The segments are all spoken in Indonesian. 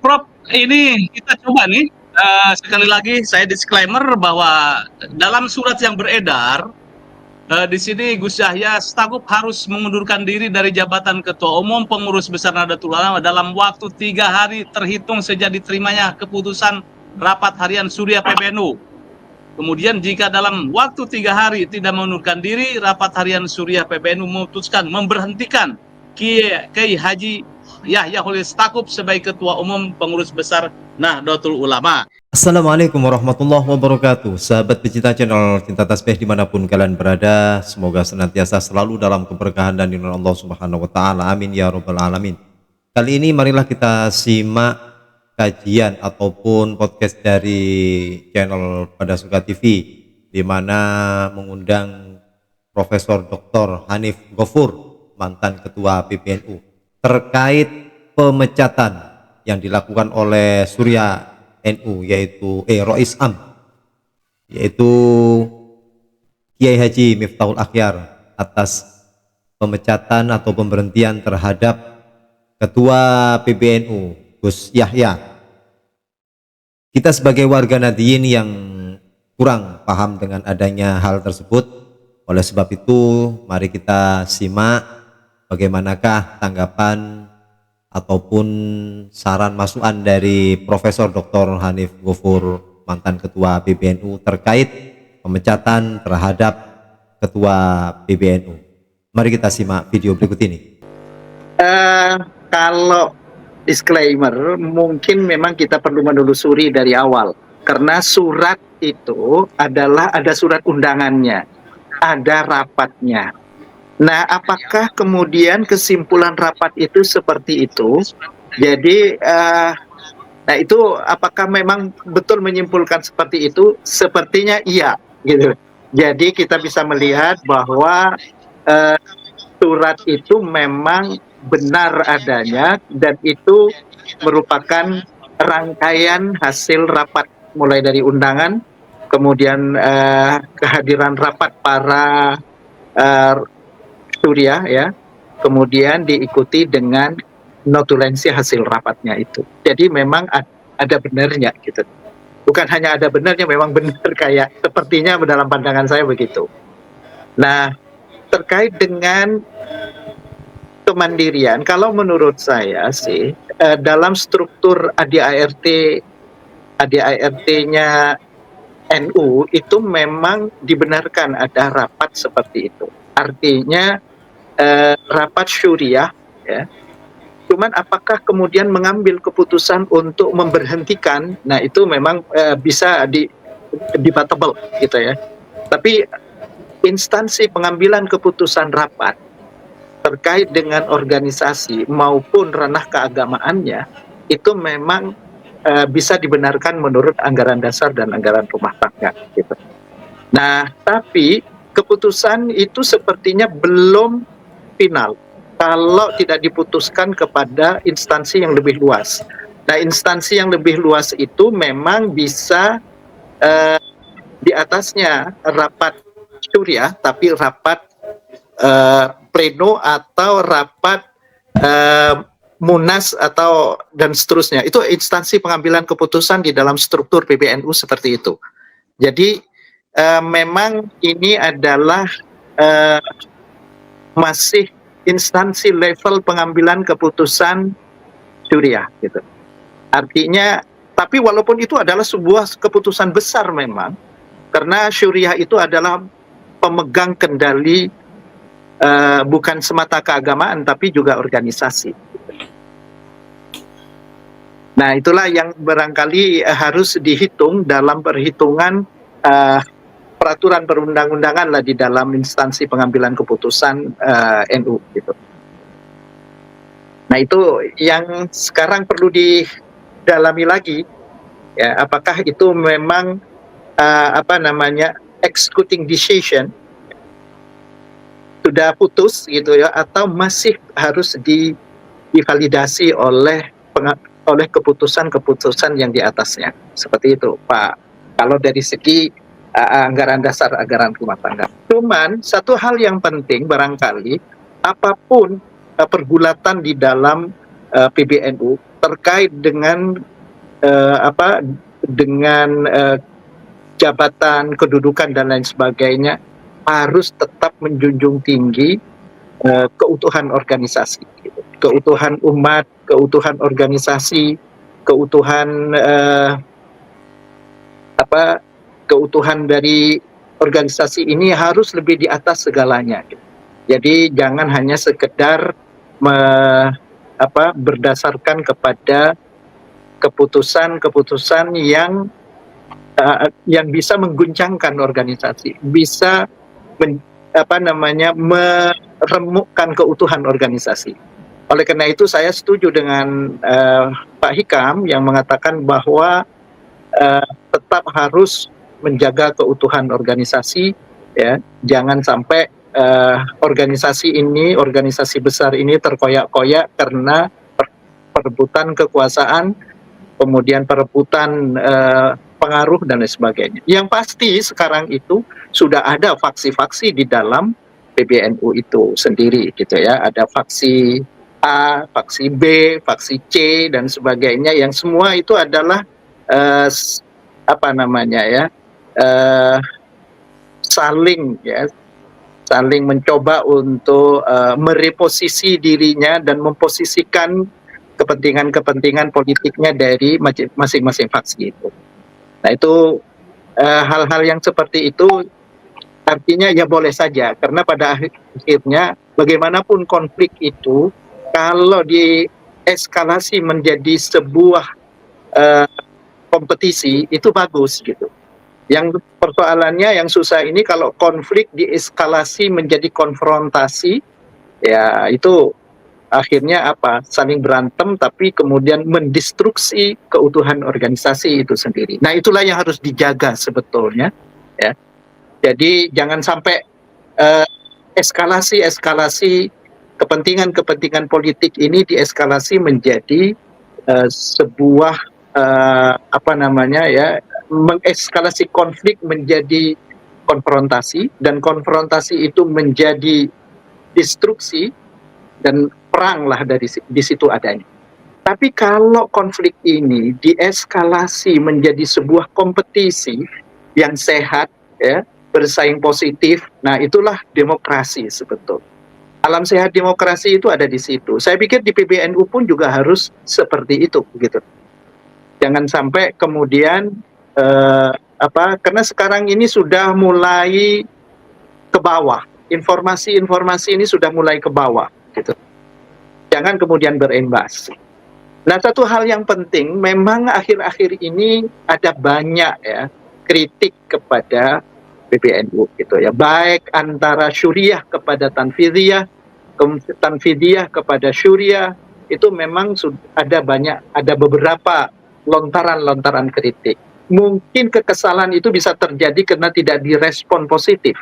Prof, ini kita coba nih, sekali lagi saya disclaimer bahwa dalam surat yang beredar, di sini Gus Yahya Stakuf harus mengundurkan diri dari jabatan Ketua Umum Pengurus Besar Nahdlatul Ulama dalam waktu 3 hari terhitung sejak diterimanya keputusan rapat harian Surya PBNU. Kemudian jika dalam waktu 3 hari tidak mengundurkan diri, rapat harian Surya PBNU memutuskan memberhentikan Kiai Haji Yahya Holil Stakuf sebagai Ketua Umum Pengurus Besar Nahdlatul Ulama. Assalamualaikum warahmatullahi wabarakatuh. Sahabat pecinta channel Cinta Tasbih dimanapun kalian berada, semoga senantiasa selalu dalam keberkahan dan lindungan Allah Subhanahu wa Ta'ala. Amin ya Rabbal 'Alamin. Kali ini marilah kita simak kajian ataupun podcast dari channel Pada Suka TV, di mana mengundang Profesor Dr. Hanif Gofur, mantan Ketua PBNU, terkait pemecatan yang dilakukan oleh Surya NU, yaitu Rois Am, yaitu Kiai Haji Miftahul Akhyar, atas pemecatan atau pemberhentian terhadap Ketua PBNU Gus Yahya. Kita sebagai warga Nahdliyin yang kurang paham dengan adanya hal tersebut, oleh sebab itu mari kita simak bagaimanakah tanggapan ataupun saran masukan dari Profesor Dr. Hanif Gofur, mantan Ketua PBNU, terkait pemecatan terhadap Ketua PBNU. Mari kita simak video berikut ini. Kalau disclaimer, mungkin memang kita perlu menelusuri dari awal, karena surat itu adalah ada surat undangannya, ada rapatnya. Nah, apakah kemudian kesimpulan rapat itu seperti itu? Jadi, nah itu apakah memang betul menyimpulkan seperti itu? Sepertinya iya, gitu. Jadi kita bisa melihat bahwa surat itu memang benar adanya, dan itu merupakan rangkaian hasil rapat, mulai dari undangan, kemudian kehadiran rapat para Surya, ya, kemudian diikuti dengan notulensi hasil rapatnya itu. Jadi memang ada benarnya, gitu. Bukan hanya ada benarnya, memang benar, kayak sepertinya dalam pandangan saya begitu. Nah, terkait dengan kemandirian, kalau menurut saya sih, dalam struktur ADART-nya NU itu memang dibenarkan ada rapat seperti itu. Artinya rapat syuriah, ya. Cuman apakah kemudian mengambil keputusan untuk memberhentikan, nah itu memang bisa debatable, gitu ya. Tapi instansi pengambilan keputusan rapat terkait dengan organisasi maupun ranah keagamaannya itu memang bisa dibenarkan menurut anggaran dasar dan anggaran rumah tangga, gitu. Nah, tapi keputusan itu sepertinya belum final kalau tidak diputuskan kepada instansi yang lebih luas. Nah, instansi yang lebih luas itu memang bisa di atasnya rapat syuriah, tapi rapat pleno atau rapat munas atau dan seterusnya. Itu instansi pengambilan keputusan di dalam struktur PBNU seperti itu. Jadi memang ini adalah masih instansi level pengambilan keputusan syuriah, gitu. Artinya, tapi walaupun itu adalah sebuah keputusan besar memang, karena syuriah itu adalah pemegang kendali bukan semata keagamaan tapi juga organisasi. Nah, itulah yang barangkali harus dihitung dalam perhitungan peraturan perundang-undangan lah di dalam instansi pengambilan keputusan NU, gitu. Nah, itu yang sekarang perlu didalami lagi, ya, apakah itu memang executing decision sudah putus, gitu ya, atau masih harus divalidasi oleh keputusan-keputusan yang di atasnya. Seperti itu, Pak. Kalau dari segi anggaran dasar, anggaran rumah tangga. Cuman satu hal yang penting barangkali, apapun pergulatan di dalam PBNU, terkait dengan jabatan, kedudukan dan lain sebagainya harus tetap menjunjung tinggi keutuhan organisasi, gitu. Keutuhan umat, keutuhan organisasi, keutuhan keutuhan dari organisasi ini harus lebih di atas segalanya. Gitu. Jadi jangan hanya sekedar berdasarkan kepada keputusan-keputusan yang bisa mengguncangkan organisasi, bisa meremukkan keutuhan organisasi. Oleh karena itu saya setuju dengan Pak Hikam yang mengatakan bahwa tetap harus menjaga keutuhan organisasi, ya, jangan sampai organisasi besar ini terkoyak-koyak karena perebutan kekuasaan, kemudian perebutan pengaruh dan lain sebagainya. Yang pasti sekarang itu sudah ada faksi-faksi di dalam PBNU itu sendiri, gitu ya. Ada faksi A, faksi B, faksi C dan sebagainya, yang semua itu adalah saling mencoba untuk mereposisi dirinya dan memposisikan kepentingan-kepentingan politiknya dari masing-masing faksi itu. Nah itu hal-hal yang seperti itu artinya ya boleh saja, karena pada akhirnya bagaimanapun konflik itu kalau dieskalasi menjadi sebuah kompetisi itu bagus gitu. Yang persoalannya yang susah ini kalau konflik dieskalasi menjadi konfrontasi, ya itu akhirnya saling berantem tapi kemudian mendestruksi keutuhan organisasi itu sendiri. Nah itulah yang harus dijaga sebetulnya, ya. Jadi jangan sampai eskalasi kepentingan politik ini dieskalasi menjadi sebuah mengeskalasi konflik menjadi konfrontasi, dan konfrontasi itu menjadi destruksi dan perang lah di situ adanya. Tapi kalau konflik ini dieskalasi menjadi sebuah kompetisi yang sehat, ya, bersaing positif, nah itulah demokrasi sebetulnya. Alam sehat demokrasi itu ada di situ. Saya pikir di PBNU pun juga harus seperti itu, gitu. Jangan sampai kemudian karena sekarang ini sudah mulai ke bawah, informasi-informasi ini sudah mulai ke bawah, gitu. Jangan kemudian berimbas. Nah, satu hal yang penting, memang akhir-akhir ini ada banyak ya kritik kepada PBNU, gitu ya, baik antara Syuriah kepada Tanfidiyah, Tanfidiyah kepada Syuriah, itu memang ada beberapa lontaran-lontaran kritik. Mungkin kekesalan itu bisa terjadi karena tidak direspon positif.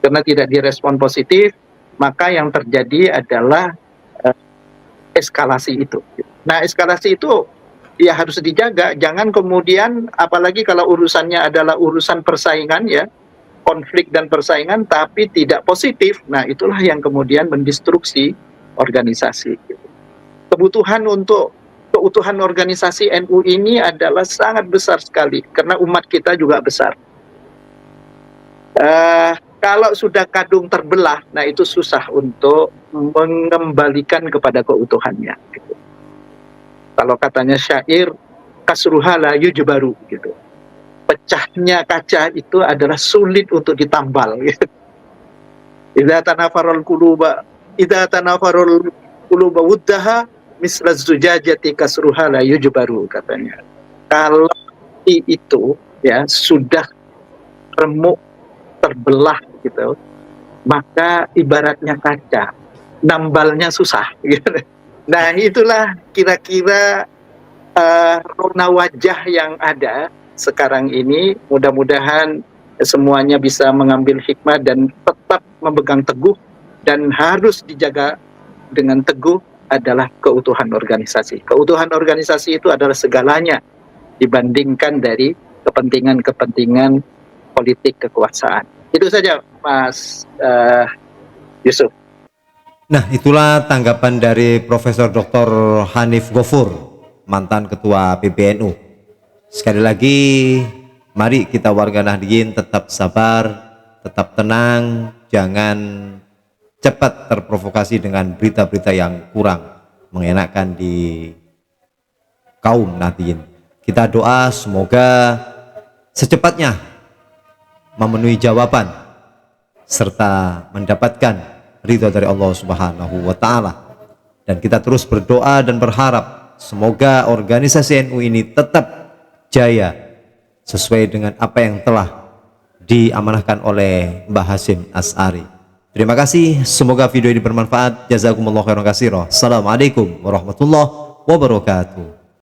Karena tidak direspon positif, maka yang terjadi adalah eskalasi itu. Nah, eskalasi itu ya harus dijaga, jangan kemudian apalagi kalau urusannya adalah urusan persaingan, ya, konflik dan persaingan tapi tidak positif. Nah, itulah yang kemudian mendestruksi organisasi. Kebutuhan untuk keutuhan organisasi NU ini adalah sangat besar sekali karena umat kita juga besar. Kalau sudah kadung terbelah, nah itu susah untuk mengembalikan kepada keutuhannya. Gitu. Kalau katanya syair, kasruha la yujbaru, gitu. Pecahnya kaca itu adalah sulit untuk ditambal. Gitu. Idza tanafarul quluba wuddaha misla zujajati kasruha la yujbaru, katanya. Kalau itu ya sudah remuk, terbelah, gitu, maka ibaratnya kaca, nambalnya susah. Gitu. Nah itulah kira-kira rona wajah yang ada sekarang ini. Mudah-mudahan semuanya bisa mengambil hikmah dan tetap memegang teguh, dan harus dijaga dengan teguh adalah keutuhan organisasi. Keutuhan organisasi itu adalah segalanya dibandingkan dari kepentingan-kepentingan politik kekuasaan. Itu saja Mas Yusuf. Nah, itulah tanggapan dari Profesor Dr. Hanif Gofur, mantan Ketua PBNU. Sekali lagi, mari kita warga Nahdliyin tetap sabar, tetap tenang, jangan cepat terprovokasi dengan berita-berita yang kurang mengenakan di kaum Nahdliyin. Kita doa semoga secepatnya memenuhi jawaban serta mendapatkan ridho dari Allah Subhanahu wa Ta'ala, dan kita terus berdoa dan berharap semoga organisasi NU ini tetap jaya sesuai dengan apa yang telah diamanahkan oleh Mbah Hasyim Asy'ari. Terima kasih, semoga video ini bermanfaat. Jazakumullah khairan katsira. Assalamualaikum warahmatullahi wabarakatuh.